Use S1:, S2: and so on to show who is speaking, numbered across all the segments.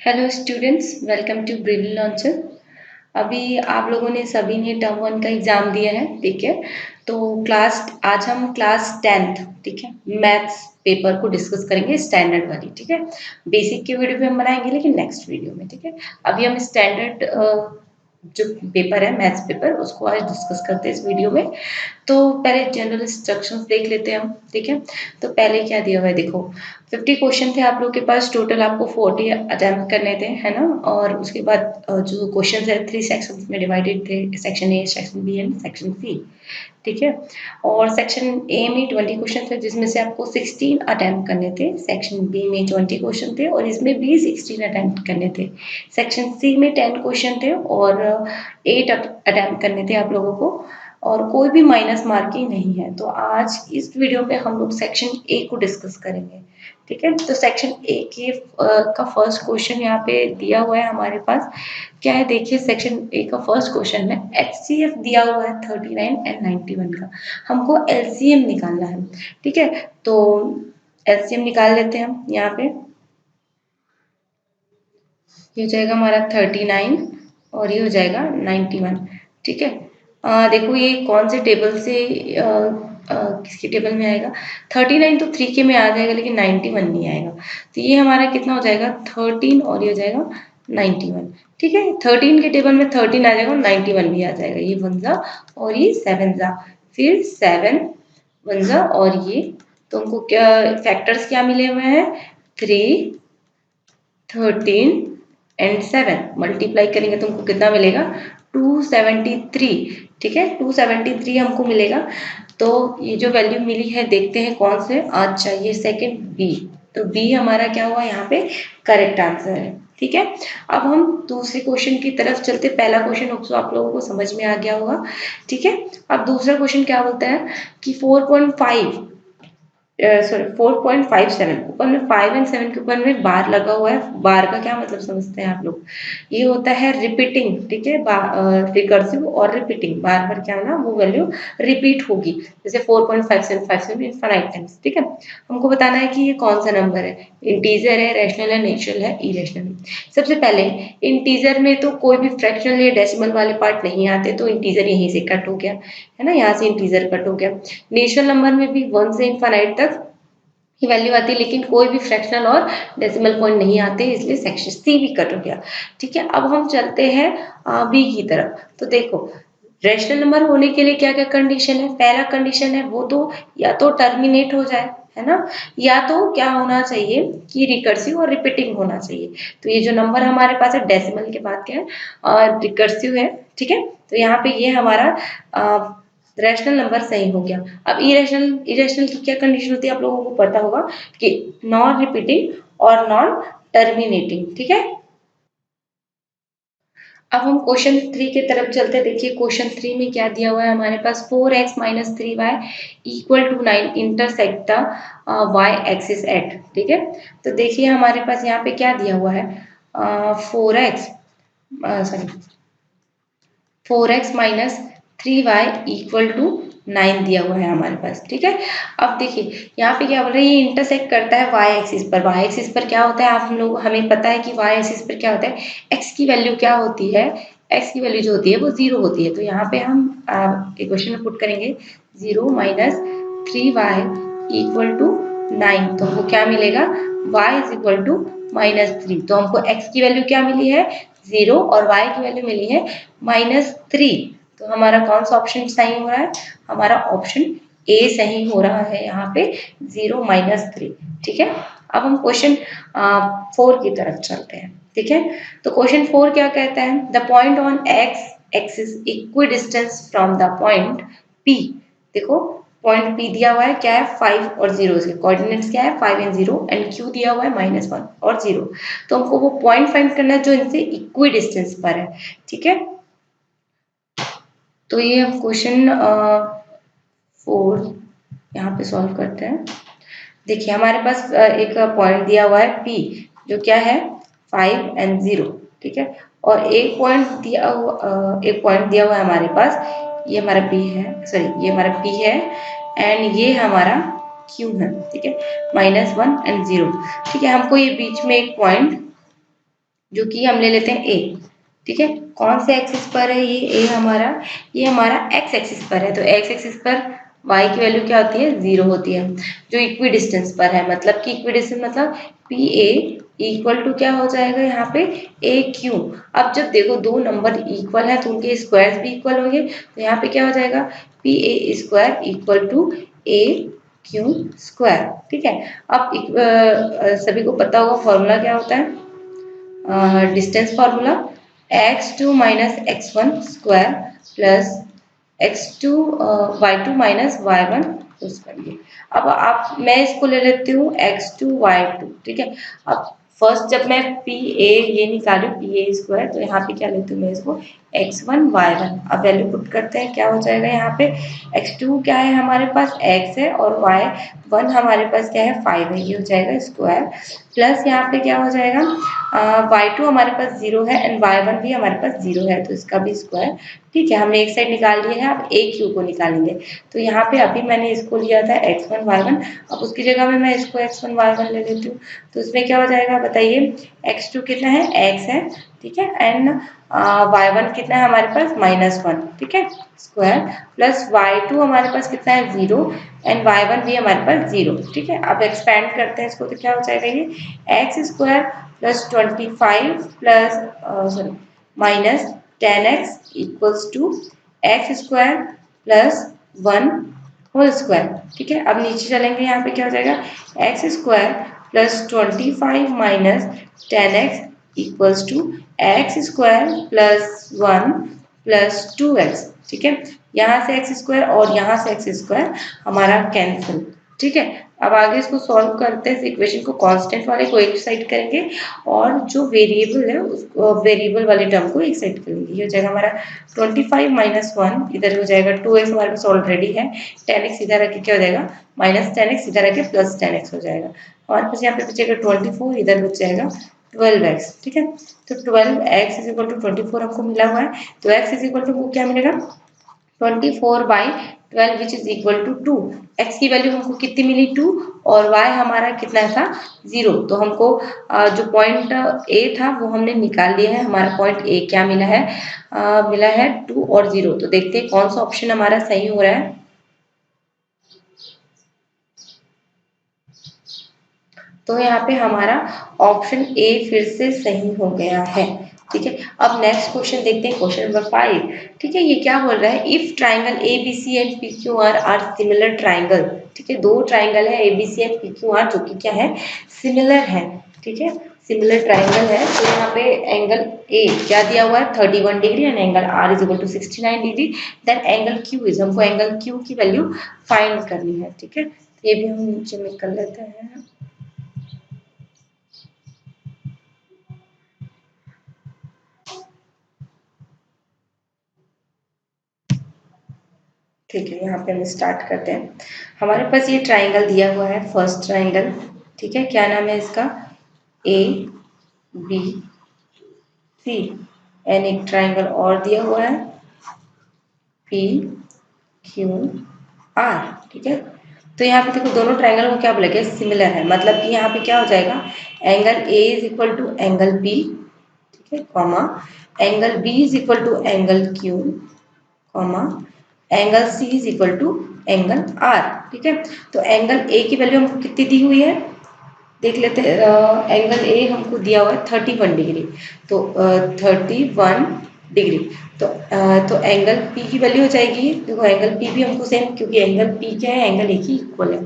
S1: Hello students, welcome to Brill Launcher. अभी आप लोगों ने सभी ने टर्म वन का एग्जाम दिया है, ठीक है। तो आज हम क्लास 10th, ठीक है, मैथ्स पेपर को डिस्कस करेंगे, स्टैंडर्ड वाली, ठीक है। बेसिक के वीडियो पे हम बनाएंगे लेकिन नेक्स्ट वीडियो में, ठीक है। अभी हम स्टैंडर्ड जो पेपर है, मैथ्स पेपर, उसको आज डिस्कस करते हैं इस वीडियो में। तो पहले जनरल इंस्ट्रक्शंस देख लेते हैं हम, ठीक है। तो पहले क्या दिया हुआ है, देखो 50 क्वेश्चन थे आप लोग के पास टोटल, आपको 40 अटेम्प्ट करने थे, है ना। और उसके बाद जो क्वेश्चन है 3 सेक्शंस में डिवाइडेड थे, section A, section B and section C, ठीक है। और सेक्शन ए में 20 क्वेश्चन थे जिसमें से आपको 16 अटेम्प्ट करने थे, सेक्शन बी में 20 क्वेश्चन थे और इसमें भी 16 अटेम्प्ट करने थे, सेक्शन सी में 10 क्वेश्चन थे और 8 अटेम्प्ट करने थे आप लोगों को, और कोई भी माइनस मार्किंग नहीं है। तो आज इस वीडियो में हम लोग सेक्शन ए को डिस्कस करेंगे, ठीक है। तो सेक्शन ए के का फर्स्ट क्वेश्चन यहाँ पे दिया हुआ है हमारे पास, क्या है देखिए। सेक्शन ए का फर्स्ट क्वेश्चन में एचसीएफ दिया हुआ है 39 एंड 91 का, हमको एलसीएम निकालना है, ठीक है। तो एलसीएम निकाल लेते हैं हम यहाँ पे। ये हो जाएगा हमारा 39 और ये हो जाएगा 91, ठीक है। देखो ये कौन से टेबल से किसके टेबल में आएगा। 39 तो 3 के में आ जाएगा लेकिन 91 नहीं आएगा। तो ये हमारा कितना हो जाएगा 13 और ये हो जाएगा 91, ठीक है। 13 के टेबल में 13 आ जाएगा और 91 भी आ जाएगा। ये 1 जा और ये 7 जा, फिर 7 1 जा और ये, तो हमको क्या फैक्टर्स क्या मिले हुए हैं, 3 13 एंड 7 मल्टीप्लाई करेंगे तो हमको कितना मिलेगा 273, ठीक है। 273 हमको मिलेगा। तो ये जो वैल्यू मिली है देखते हैं कौन से। अच्छा, ये सेकंड बी, तो बी हमारा क्या हुआ यहाँ पे करेक्ट आंसर है, ठीक है। अब हम दूसरे क्वेश्चन की तरफ चलते। पहला क्वेश्चन आप लोगों को समझ में आ गया होगा, ठीक है। अब दूसरा क्वेश्चन क्या बोलता है कि 4.5 सॉरी 4.57, ऊपर में 5 एंड 7 के ऊपर में बार लगा हुआ है। बार का क्या मतलब समझते हैं आप लोग, ये होता है रिपीटिंग, ठीक है। रिकर्सिव और रिपीटिंग, बार बार क्या ना वो वैल्यू रिपीट होगी, जैसे 4.57 इनफाइनाइट टाइम्स, ठीक है। हमको बताना है कि ये कौन सा नंबर है, इंटीजर है, रैशनल है, नेचुरल है, इरेशनल। सबसे पहले इंटीजर में तो कोई भी फ्रैक्शनल या डेसिमल वाले पार्ट नहीं आते, तो इंटीजर यहीं से कट हो गया, है ना, यहाँ से इंटीजर कट हो गया। नेचुरल नंबर में भी 1 से इनफाइनाइट तक की वैल्यू आती है लेकिन कोई भी फ्रैक्शनल और डेसिमल पॉइंट नहीं आते, इसलिए सेक्शन सी भी कट हो गया, ठीक है। अब हम चलते हैं बी की तरफ। तो देखो रैशनल नंबर होने के लिए क्या क्या कंडीशन है। पहला कंडीशन है वो तो या तो टर्मिनेट हो जाए, है ना, या तो क्या होना चाहिए कि रिकर्सिव और रिपीटिंग होना चाहिए। तो ये जो नंबर हमारे पास है डेसिमल के बाद क्या है रिकर्सिव है, ठीक है। तो यहाँ पे ये हमारा रैशनल नंबर सही हो गया। अब इरेशनल इरेशनल की क्या कंडीशन होती है आप लोगों को पता होगा कि नॉन रिपीटिंग और नॉन टर्मिनेटिंग, ठीक है। अब हम क्वेश्चन 3 की तरफ चलते हैं। देखिए क्वेश्चन 3 में क्या दिया हुआ है हमारे पास, 4x minus 3y equal to 9 intersect the y axis at, ठीक है। तो देखिए हमारे पास यहाँ पे क्या दिया हुआ है, 4x sorry 4x minus 3y equal to 9 दिया हुआ है हमारे पास, ठीक है। अब देखिए यहाँ पे क्या बोल रहे हैं, ये इंटरसेक्ट करता है y एक्सिस पर। y एक्सिस पर क्या होता है, आप हम लोग हमें पता है कि y एक्सिस पर क्या होता है, x की वैल्यू क्या होती है, x की वैल्यू जो होती है वो 0 होती है। तो यहाँ पे हम इक्वेशन में पुट करेंगे 0 माइनस 3y इक्वल टू 9, तो हमको क्या मिलेगा y इज इक्वल टू -3। तो हमको x की वैल्यू क्या मिली है 0 और y की वैल्यू मिली है -3। तो हमारा कौन सा ऑप्शन सही हो रहा है, हमारा ऑप्शन ए सही हो रहा है यहाँ पे 0 -3, ठीक है। अब हम क्वेश्चन 4 की तरफ चलते हैं, ठीक है। तो क्वेश्चन 4 क्या कहता है, the point on x axis equi distance from the point P. देखो पॉइंट पी दिया हुआ है क्या है 5 और 0, इसके कोऑर्डिनेट्स क्या है 5 एंड 0, एंड क्यू दिया हुआ है -1 और 0। तो हमको वो पॉइंट फाइंड करना है जो इनसे इक्वी डिस्टेंस पर है, ठीक है। तो ये हम क्वेश्चन 4 यहाँ पे सॉल्व करते हैं। देखिए हमारे पास एक पॉइंट दिया हुआ है P जो क्या है 5 एंड 0, ठीक है। और एक पॉइंट दिया हुआ है हमारे पास, ये हमारा P है, सॉरी ये हमारा P है एंड ये हमारा Q है, ठीक है, -1 एंड 0, ठीक है। हमको ये बीच में एक पॉइंट जो कि हम ले लेते हैं ए। ठीक है, कौन से एक्सिस पर है ये ए हमारा, ये हमारा एक्स एक्सिस पर है। तो एक्स एक्सिस पर y की वैल्यू क्या होती है, 0 होती है, जो इक्वी डिस्टेंस पर है। मतलब कि इक्वी डिस्टेंस मतलब पी ए इक्वल टू क्या हो जाएगा यहाँ पे ए क्यू। अब जब देखो दो नंबर इक्वल है तो उनके स्क्वायर्स भी इक्वल होंगे, तो यहाँ पे क्या हो जाएगा P A square equal to A Q square. ठीक है, अब सभी को पता होगा फॉर्मूला क्या होता है, distance formula x2 minus x1 square plus x2 y2 minus y1 square. अब आप मैं इसको ले लेती हूँ x2 y2। ठीक है, अब फर्स्ट जब मैं पी ए ये निकालू पी ए स्क्वायर, तो यहाँ पे क्या लेती हूँ मैं इसको x1 y1। अब वैल्यू पुट करते हैं, क्या हो जाएगा यहाँ पे x2 क्या है हमारे पास x है और y1 हमारे पास क्या है 5 है, ये हो जाएगा स्क्वायर प्लस यहाँ पे क्या हो जाएगा y2 हमारे पास 0 है एंड y1 भी हमारे पास 0 है, तो इसका भी स्क्वायर। ठीक है, हमने एक साइड निकाल लिया है, अब ए क्यू को निकालेंगे। तो यहाँ पे अभी मैंने इसको लिया था x1 y1, अब उसकी जगह में मैं इसको x1 y1 ले लेती हूँ। तो इसमें क्या हो जाएगा बताइए, x2 कितना है x है, ठीक है, एंड y1 कितना है हमारे पास -1। ठीक है, स्क्वायर प्लस y2 हमारे पास कितना है 0 एंड y1 भी हमारे पास 0। ठीक है, अब एक्सपेंड करते हैं इसको, तो क्या हो जाएगा ये X square plus 25 plus sorry minus 10x equals to X square plus 1 whole square. ठीक है, अब नीचे चलेंगे, यहाँ पे क्या हो जाएगा X square plus 25 minus 10x equals to X square plus 1 plus 2x। ठीक है, यहाँ से एक्स स्क्वायर और यहाँ से एक्स स्क्वायर हमारा कैंसिल। ठीक है, अब आगे इसको सॉल्व करते हैं, इस इक्वेशन को कांस्टेंट वाले को एक साइड करेंगे और जो वेरिएबल है उस वेरिएबल वाले टर्म को एक साइड करेंगे। ये हो जाएगा हमारा 25 माइनस 1, इधर हो जाएगा 2x हमारे पास ऑलरेडी है, 10x इधर रख के क्या हो जाएगा माइनस 10x इधर रख के प्लस 10x हो जाएगा। हमारे पास यहाँ पे बचेगा 24, इधर बच जाएगा 12x। ठीक है, तो 12x इज इक्वल टू 24 हमको मिला हुआ है, तो x इज इक्वल टू क्या मिलेगा 24/12 which is equal to 2। x की वैल्यू हमको कितनी मिली 2 और y हमारा कितना था 0। तो हमको जो पॉइंट a था वो हमने निकाल लिया है, हमारा पॉइंट a क्या मिला है मिला है 2 और 0। तो देखते हैं कौन सा ऑप्शन हमारा सही हो रहा है। तो यहाँ पे हमारा ऑप्शन ए फिर से सही हो गया है। ठीक है, अब नेक्स्ट क्वेश्चन देखते हैं, क्वेश्चन नंबर 5। ठीक है, ये क्या बोल रहा है, if triangle A B C and P Q R similar triangle. ठीक है, दो ट्राइंगल है A B C and P Q R जो कि क्या है सिमिलर है। ठीक है, सिमिलर ट्राइंगल है, तो यहाँ पे एंगल ए क्या दिया हुआ है 31 degree and angle R is equal to 69 degree. Then angle Q is, हमको एंगल क्यू की वैल्यू फाइंड करनी है। ठीक है, तो ये भी हम नीचे में कर लेते हैं। ठीक है, यहाँ पे हम स्टार्ट करते हैं। हमारे पास ये ट्राइंगल दिया हुआ है, फर्स्ट ट्राइंगल। ठीक है, क्या नाम है इसका ए बी सी एंड एक ट्राइंगल और दिया हुआ है पी क्यू आर। ठीक है, तो यहाँ पे देखो दोनों ट्राइंगल को क्या बोला गया सिमिलर है, मतलब कि यहाँ पे क्या हो जाएगा angle A is equal to angle B. ठीक है, comma angle B is equal to angle Q, comma angle C is equal to angle R. ठीक है, तो एंगल ए की वैल्यू हमको कितनी दी हुई है देख लेते हैं। एंगल ए हमको दिया हुआ है 31 डिग्री, तो 31 डिग्री। तो एंगल पी की वैल्यू हो जाएगी, देखो एंगल पी भी हमको सेम, क्योंकि एंगल पी क्या है एंगल ए की इक्वल है,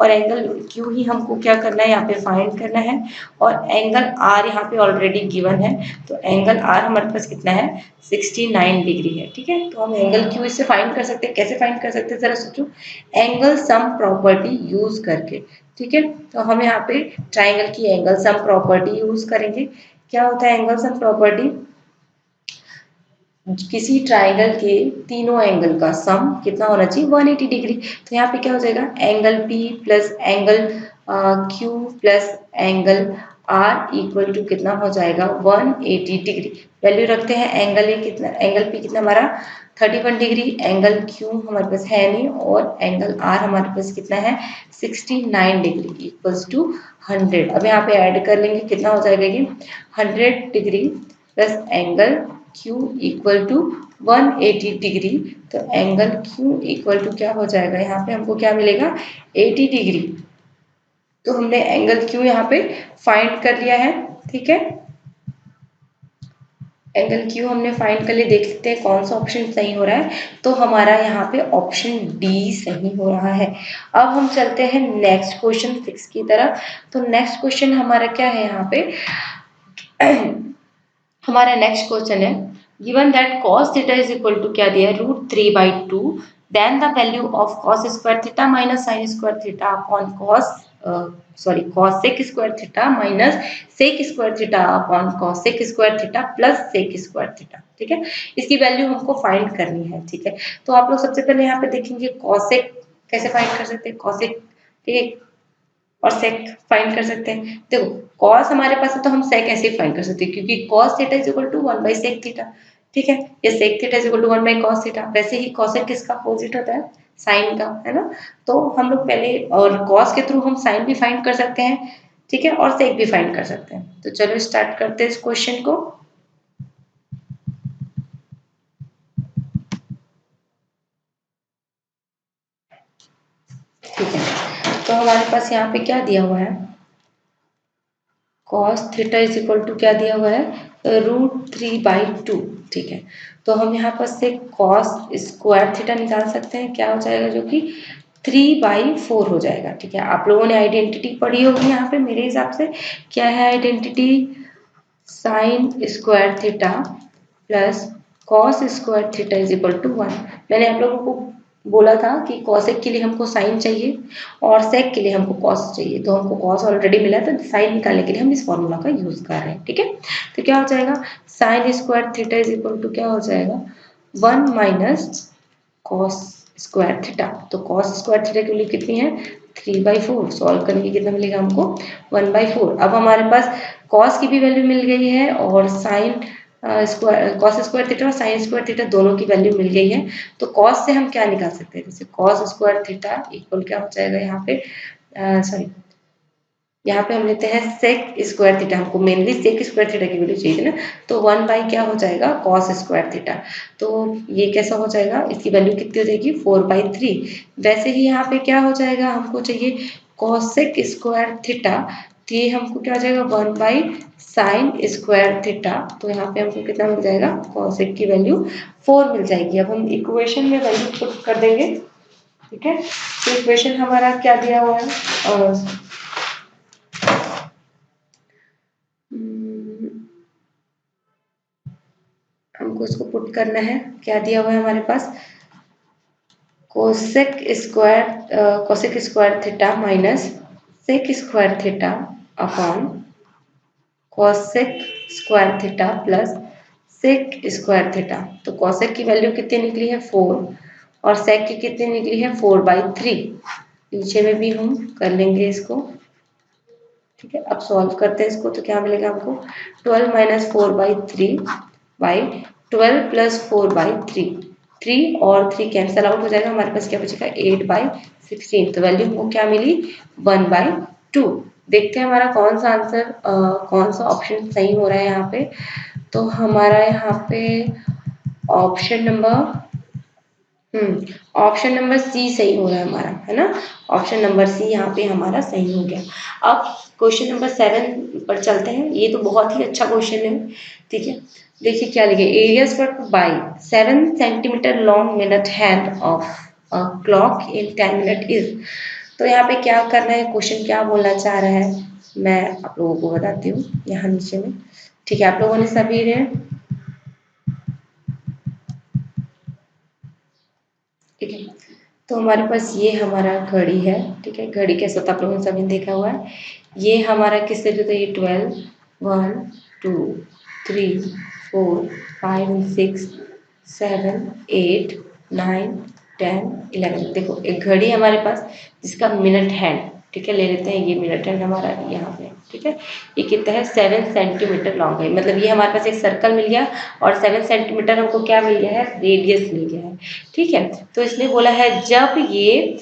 S1: और एंगल क्यू ही हमको क्या करना है यहाँ पे फाइंड करना है, और एंगल आर यहाँ पे ऑलरेडी गिवन है, तो एंगल आर हमारे पास कितना है 69 डिग्री है। ठीक है, तो हम एंगल क्यू इससे फाइंड कर सकते हैं, कैसे फाइंड कर सकते हैं जरा सोचो, एंगल सम प्रॉपर्टी यूज करके। ठीक है, तो हम यहाँ पे ट्राइंगल की एंगल सम प्रॉपर्टी यूज करेंगे। क्या होता है एंगल सम प्रॉपर्टी, किसी ट्राइंगल के तीनों एंगल का सम कितना होना चाहिए 180 डिग्री। तो यहाँ पे क्या हो जाएगा angle P plus angle Q plus angle R equal to कितना हो जाएगा 180 डिग्री। वैल्यू रखते हैं एंगल ए कितना, एंगल पी कितना हमारा 31 डिग्री, एंगल क्यू हमारे पास है नहीं, और एंगल आर हमारे पास कितना है 69 डिग्री इक्वल्स टू 100। अब यहाँ पे ऐड कर लेंगे, कितना हो जाएगा ये 100 degree plus angle Q equal to 180 degree. तो एंगल क्यू इक्वल टू क्या हो जाएगा, यहाँ पे हमको क्या मिलेगा 80 डिग्री। तो हमने एंगल क्यू यहाँ पे फाइंड कर लिया है, ठीक है। एंगल क्यू हमने फाइंड कर लिए, देख सकते हैं कौन सा ऑप्शन सही हो रहा है। तो हमारा यहाँ पे ऑप्शन डी सही हो रहा है। अब हम चलते हैं नेक्स्ट क्वेश्चन 6 की तरफ। तो नेक्स्ट क्वेश्चन हमारा क्या है यहाँ पे हमारा नेक्स्ट क्वेश्चन है given that cos theta is equal to क्या दिया है √3/2, then the value of cos square theta minus sin square theta upon cos sec square theta minus sec square theta upon cos sec square theta plus sec square theta, ठीक है। इसकी value हमको find करनी है, ठीक है। तो आप लोग सबसे पहले यहाँ पे देखेंगे cos sec कैसे फाइंड कर सकते हैं, cos sec, ठीक है, और सेक फाइंड कर सकते हैं। देखो कॉस हमारे पास है तो हम सेक ऐसे ही फाइंड कर सकते हैं, क्योंकि cos theta is equal to 1/सेक थीटा, ठीक है। ये sec theta is equal to 1/कॉस थीटा। वैसे ही कॉसेक किसका अपोजिट होता है, साइन का, है ना। तो हम लोग पहले और कॉस के थ्रू हम साइन भी फाइंड कर सकते हैं, ठीक है, और सेक भी फाइंड कर सकते हैं। तो चलो स्टार्ट करते हैं इस क्वेश्चन को। ठीक है, तो हमारे पास यहाँ पे क्या दिया हुआ है, cos theta is equal to क्या दिया हुआ है √3/2, ठीक है। तो हम यहाँ पर से cos स्क्वायर थीटा निकाल सकते हैं, क्या हो जाएगा जो कि 3/4 हो जाएगा, ठीक है। आप लोगों ने आइडेंटिटी पढ़ी होगी यहाँ पे, मेरे हिसाब से क्या है identity, sine square theta plus cos square theta is equal to 1। मैंने आप लोगों को बोला था कि कॉसेक के लिए हमको साइन चाहिए और सेक के लिए हमको कॉस चाहिए, तो हमको कॉस ऑलरेडी मिला है, तो साइन निकालने के लिए हम इस फॉर्मूला का यूज कर रहे हैं, ठीक है। तो क्या हो जाएगा sine square theta is equal to क्या हो जाएगा 1 माइनस कॉस स्क्वायर थीटा। तो कॉस स्क्वायर थीटा की वैल्यू कितनी है 3/4, सॉल्व करने के कितना मिलेगा हमको 1/4। अब हमारे पास कॉस की भी वैल्यू मिल गई है और sine square cos square theta और साइन स्क्वायर थीटा दोनों की वैल्यू मिल गई है। तो कॉस से हम क्या निकाल सकते हैं, जैसे कॉस स्क्वायर थीटा इक्वल क्या हो जाएगा यहाँ पे सॉरी यहाँ पे हम लेते हैं सेक स्क्वायर थीटा, हमको मेनली सेक स्क्वायर थीटा की वैल्यू चाहिए थी ना, तो 1 बाई क्या हो जाएगा कॉस स्क्वायर थीटा। तो ये कैसा हो जाएगा, इसकी वैल्यू कितनी हो जाएगी 4/3। वैसे ही यहाँ पे क्या हो जाएगा, हमको चाहिए कॉसेक स्क्वायर थीटा, तो ये हमको क्या हो जाएगा 1 बाई साइन स्क्वायर थीटा। तो यहाँ पे हमको कितना मिल जाएगा कॉसेक की वैल्यू 4 मिल जाएगी। अब हम इक्वेशन में वैल्यू पुट कर देंगे, ठीक है। तो इक्वेशन हमारा क्या दिया हुआ है हमको इसको पुट करना है, क्या दिया हुआ है हमारे पास cosec square theta minus sec square theta upon cosec square theta plus sec square theta. तो कोसेक की वैल्यू कितनी निकली है 4 और सेक की कितनी निकली है 4/3। नीचे में भी हम कर लेंगे इसको, ठीक है। अब सॉल्व करते हैं इसको, तो क्या मिलेगा हमको 12 माइनस 4/3/12 प्लस 4/3, 3 और 3 कैंसल आउट हो जाएगा, हमारे पास क्या बचेगा 8/16। तो वैल्यू हमको क्या मिली 1/2। देखते हैं हमारा कौन सा आंसर कौन सा ऑप्शन सही हो रहा है यहाँ पे। तो हमारा यहाँ पे ऑप्शन नंबर सी सही हो रहा है हमारा, है ना। ऑप्शन नंबर सी यहाँ पे हमारा सही हो गया। अब क्वेश्चन नंबर 7 पर चलते हैं, ये तो बहुत ही अच्छा क्वेश्चन है, ठीक है। देखिए क्या लिखे area square by 7 centimetre long minute hand of clock in 10 minute is. तो यहाँ पे क्या करना है, क्वेश्चन क्या बोलना चाह रहा है मैं आप लोगों को बताती हूँ यहाँ नीचे में, ठीक है। आप लोगों ने सभी ने, ठीक है। तो हमारे पास ये हमारा घड़ी है, ठीक है। घड़ी कैसा होता है आप लोगों ने सभी देखा हुआ है। ये हमारा किससे जो था ये 12 1 2 3 4 5 6 7 8 9 10 11। देखो एक घड़ी हमारे पास जिसका मिनट हैंड, ठीक है, ले लेते हैं ये मिनट है हमारा यहाँ पे, ठीक है। ये कितना है 7 सेंटीमीटर लॉन्ग है, मतलब ये हमारे पास एक सर्कल मिल गया और 7 सेंटीमीटर हमको क्या मिल गया है, रेडियस मिल गया है, ठीक है। तो इसने बोला है जब ये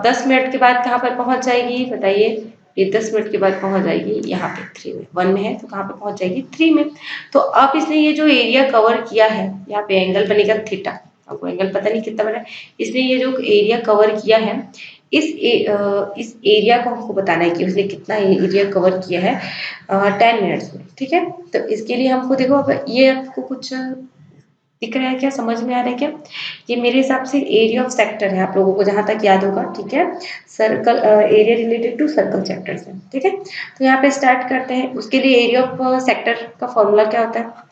S1: 10 मिनट के बाद कहाँ पर पहुँच जाएगी, बताइए। ये 10 मिनट के बाद पहुँच जाएगी यहाँ पे 3 में, 1 में है तो कहाँ पे पहुँच जाएगी 3 में। तो अब इसने ये जो एरिया कवर किया है, यहाँ पे एंगल बनेगा थीटा, आपको एंगल पता नहीं कितना बना है, इसने ये जो एरिया कवर किया है इस एरिया को हमको बताना है कि उसने कितना एरिया कवर किया है 10 मिनट्स में, ठीक है। तो इसके लिए हमको देखो, अब ये आपको कुछ दिख रहा है क्या, समझ में आ रहा है क्या? ये मेरे हिसाब से एरिया ऑफ सेक्टर है, आप लोगों को जहां तक याद होगा, ठीक है। Circle area related to circle chapter से, ठीक है। तो यहाँ पे स्टार्ट करते हैं। उसके लिए एरिया ऑफ सेक्टर का फॉर्मूला क्या होता है?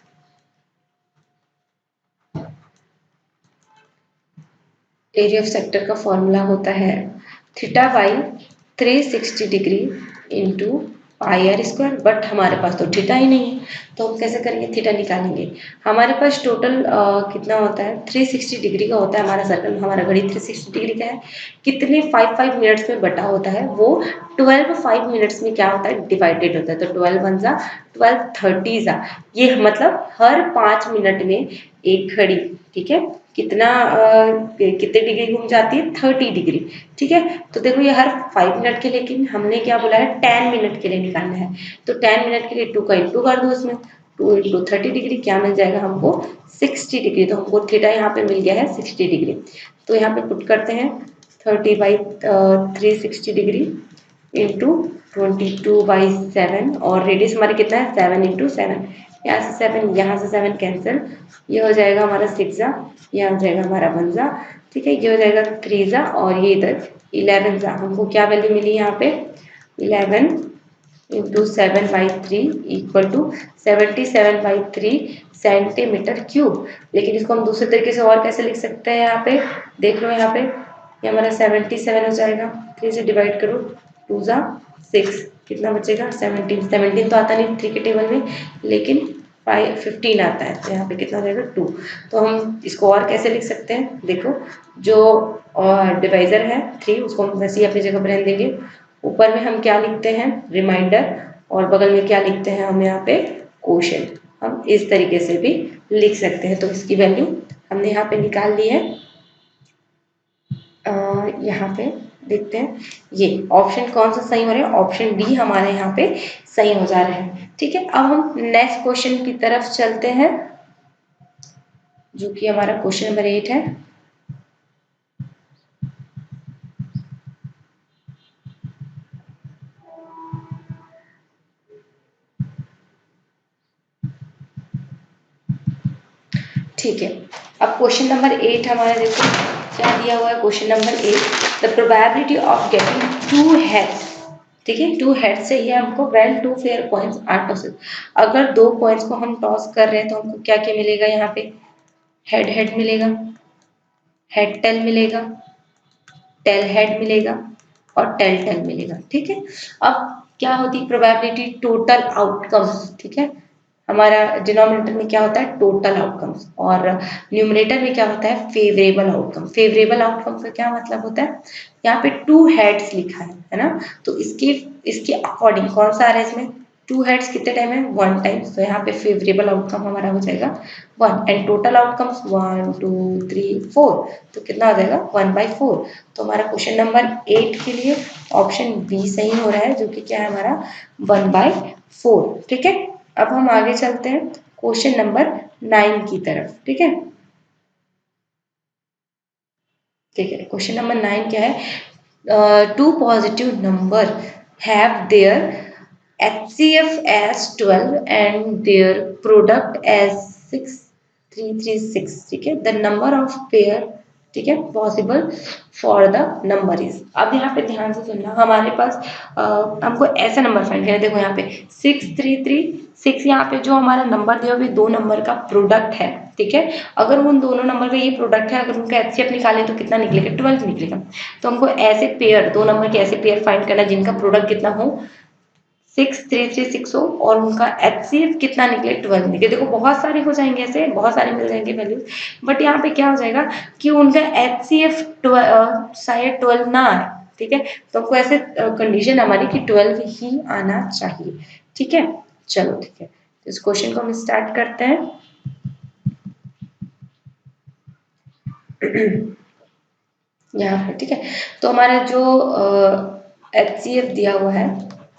S1: एरिया ऑफ सेक्टर का फॉर्मूला होता है theta by 360 degree into pi R square. But हमारे पास तो थीटा ही नहीं है, तो हम कैसे करेंगे, थीटा निकालेंगे। हमारे पास टोटल कितना होता है, 360 डिग्री का होता है हमारा सर्कल, हमारा घड़ी 360 डिग्री का है। कितने 5 मिनट्स में बटा होता है वो 12 5 मिनट्स में क्या होता है, डिवाइडेड होता है। तो 12 वन जा 12 30 जा, ये मतलब हर 5 मिनट में एक घड़ी, ठीक है, कितना कितने डिग्री घूम जाती है, 30 डिग्री, ठीक है। तो देखो ये हर 5 मिनट के, लेकिन हमने क्या बोला है 10 मिनट के लिए निकालना है। तो 10 मिनट के लिए 2 का इंटू कर दो, इसमें 2 इंटू 30 डिग्री क्या मिल जाएगा हमको, 60 डिग्री। तो हमको थीटा यहाँ पे मिल गया है 60 डिग्री। तो यहाँ पे पुट करते हैं 30 बाई 360 डिग्री इंटू 22/7, और रेडियस हमारे कितना है 7 इंटू 7, यहाँ से 7 यहाँ से 7 कैंसिल, ये हो जाएगा हमारा 6 जा, ये हो जाएगा हमारा 1 जा, ठीक है, ये हो जाएगा 3 जा, और ये इधर 11 जा। हमको क्या वैल्यू मिली यहाँ पे, 11 into 7/3 equal to 77/3 centimetre cube. लेकिन इसको हम दूसरे तरीके से और कैसे लिख सकते हैं, यहाँ पे देख लो, यहाँ पे ये हमारा 77 हो जाएगा, 3 से डिवाइड करो, 2 जा 6, कितना बचेगा 17। 17 तो आता नहीं 3 के टेबल में, लेकिन 15 आता है, तो यहाँ पे कितना हो जाएगा 2। तो हम इसको और कैसे लिख सकते हैं, देखो जो डिवाइजर है 3 उसको हम वैसे ही अपनी जगह पर रहने देंगे। ऊपर में हम क्या लिखते हैं, रिमाइंडर, और बगल में क्या लिखते हैं हम यहाँ पे, क्वोशिएंट। हम इस तरीके से भी लिख सकते हैं। तो इसकी वैल्यू हमने यहाँ पे निकाल ली है। यहाँ पे देखते हैं ये ऑप्शन कौन सा सही हो रहा है, ऑप्शन डी हमारे यहाँ पे सही हो जा रहा है, ठीक है। अब हम नेक्स्ट क्वेश्चन की तरफ चलते हैं, जो कि हमारा क्वेश्चन नंबर 8 है। ठीक है, अब क्वेश्चन नंबर 8 हमारा देखो क्या दिया हुआ है। Question number 8, the probability of getting 2 heads, ठीक है, 2 हेड से ही हमको well 2 fair coins are toss. अगर 2 कॉइन्स को हम टॉस कर रहे हैं तो हमको क्या क्या मिलेगा, यहाँ पे हेड हेड मिलेगा, हेड टेल मिलेगा, टेल हेड मिलेगा, और टेल टेल मिलेगा, ठीक है। अब क्या होती है प्रोबेबिलिटी, टोटल आउटकम्स, ठीक है। हमारा डिनोमिनेटर में क्या होता है, टोटल आउटकम्स, और न्यूमरेटर में क्या होता है, फेवरेबल आउटकम। फेवरेबल आउटकम का क्या मतलब होता है, यहाँ पे 2 हेड्स लिखा है ना, तो इसके इसके अकॉर्डिंग कौन सा आ रहा है इसमें, 2 हेड्स कितने टाइम है, 1 टाइम। तो यहाँ पे फेवरेबल आउटकम हमारा हो जाएगा 1, एंड टोटल आउटकम्स 1 2 3 4, तो कितना हो जाएगा 1/4। तो हमारा क्वेश्चन नंबर 8 के लिए ऑप्शन बी सही हो रहा है, जो कि क्या है हमारा 1/4, ठीक है। अब हम आगे चलते हैं क्वेश्चन नंबर 9 की तरफ, ठीक है। ठीक है, क्वेश्चन नंबर 9 क्या है, 2 positive number have their HCF as 12 and their product as 6336, ठीक है। द नंबर ऑफ पेयर, ठीक है, possible for the number is. अब यहाँ पे ध्यान से सुनना, हमारे पास हमको ऐसा नंबर फाइंड करना है। देखो यहाँ पे 6336, यहाँ पे जो हमारा नंबर दिया हुआ 2 नंबर का प्रोडक्ट है, ठीक है। अगर उन दोनों नंबर का ये प्रोडक्ट है, अगर उनका HCF निकालें तो कितना निकलेगा, 12 निकलेगा। तो हमको ऐसे पेयर, 2 नंबर के ऐसे पेयर फाइंड करना जिनका प्रोडक्ट कितना हो 6336 हो, और उनका HCF कितना निकले 12 निकले। देखो बहुत सारे हो जाएंगे, ऐसे बहुत सारे मिल जाएंगे वैल्यूज, बट यहाँ पे क्या हो जाएगा कि उनका HCF शायद 12 ना आए, ठीक है। तो हमको ऐसे कंडीशन हमारी कि 12 ही आना चाहिए, ठीक है। चलो ठीक है, तो इस क्वेश्चन को हम स्टार्ट करते हैं। यहाँ पे ठीक है, तो हमारा जो HCF दिया हुआ है,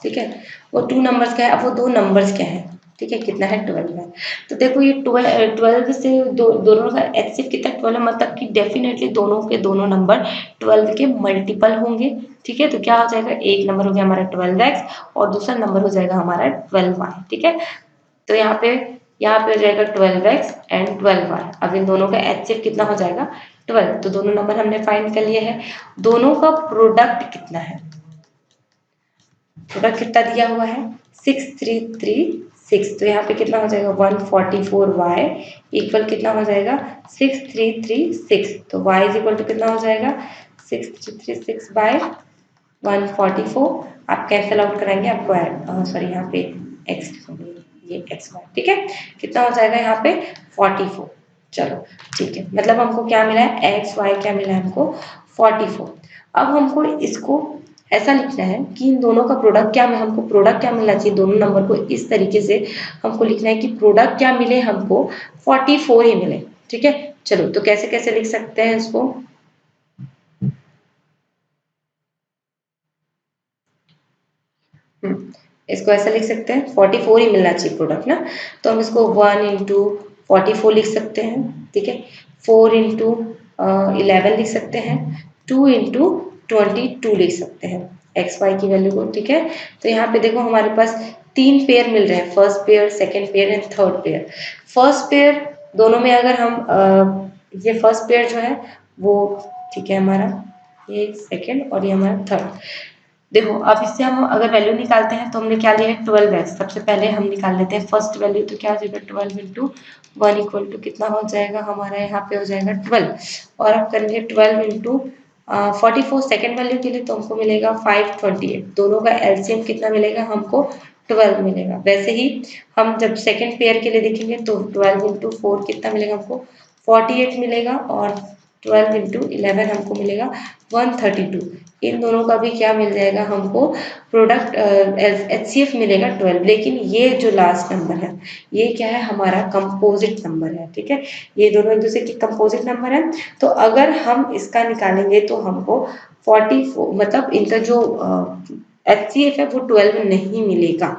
S1: ठीक है, वो 2 नंबर्स का है। अब वो 2 नंबर्स क्या है, ठीक है, कितना है, 12 है। तो देखो ये 12 से दोनों का HCF कितना, 12 मतलब कि डेफिनेटली दोनों के दोनों नंबर 12 के मल्टीपल होंगे, ठीक है। तो क्या हो जाएगा, एक नंबर हो गया हमारा 12x और दूसरा नंबर हो जाएगा हमारा 12y, ठीक है। तो यहाँ पे हो जाएगा 12x एंड 12y। अब इन दोनों का HCF कितना हो जाएगा, 12। तो दोनों नंबर हमने फाइंड कर लिए हैं। दोनों का प्रोडक्ट कितना है, प्रोडक्ट कितना दिया हुआ है, 6336। तो यहाँ पे कितना हो जाएगा, 144y इक्वल कितना हो जाएगा, 6336। तो y इज इक्वल टू कितना हो जाएगा, 6336 बाय 144। आप कैंसल आउट कराएंगे, आपको सॉरी यहाँ पे x, ये xy, ठीक है, कितना हो जाएगा यहाँ पे 44। चलो ठीक है, मतलब हमको क्या मिला है, xy क्या मिला है हमको, 44। अब हमको इसको ऐसा लिखना है कि इन दोनों का प्रोडक्ट क्या, हमको प्रोडक्ट क्या मिलना चाहिए, दोनों नंबर को इस तरीके से हमको लिखना है कि प्रोडक्ट क्या मिले हमको, 44 ही मिले, ठीक है। चलो तो कैसे कैसे लिख सकते हैं इसको, इसको ऐसा लिख सकते हैं, 44 ही मिलना चाहिए प्रोडक्ट ना। तो हम इसको 1 इंटू 44 लिख सकते हैं, ठीक है। 4 इंटू 11 लिख सकते हैं, 2 इंटू 22 लिख सकते हैं एक्स वाई की वैल्यू को, ठीक है। तो यहाँ पे देखो हमारे पास 3 पेयर मिल रहे हैं, first pair, second pair and third pair. First pair दोनों में अगर हम ये फर्स्ट पेयर जो है वो, ठीक है, हमारा ये सेकेंड और ये हमारा थर्ड। देखो अब इससे हम अगर वैल्यू निकालते हैं तो हमने क्या लिया है, 12x। सबसे पहले हम निकाल लेते हैं फर्स्ट वैल्यू, तो क्या हो जाएगा, 12 इंटू 1 इक्वल टू कितना हो जाएगा हमारा, यहाँ पे हो जाएगा 12। और अब करेंगे 12 इंटू 44 सेकेंड वैल्यू के लिए, तो हमको मिलेगा 528। दोनों का एलसीएम कितना मिलेगा हमको, 12 मिलेगा। वैसे ही हम जब सेकेंड पेयर के लिए देखेंगे तो 12 इंटू 4 कितना मिलेगा हमको, 48 मिलेगा। और 12 इंटू 11 हमको मिलेगा 132। इन दोनों का भी क्या मिल जाएगा हमको, प्रोडक्ट HCF मिलेगा 12। लेकिन ये जो लास्ट नंबर है ये क्या है, हमारा कंपोजिट नंबर है, ठीक है। ये दोनों एक दूसरे के कंपोजिट नंबर है। तो अगर हम इसका निकालेंगे तो हमको 44 मतलब इनका जो HCF है वो 12 नहीं मिलेगा,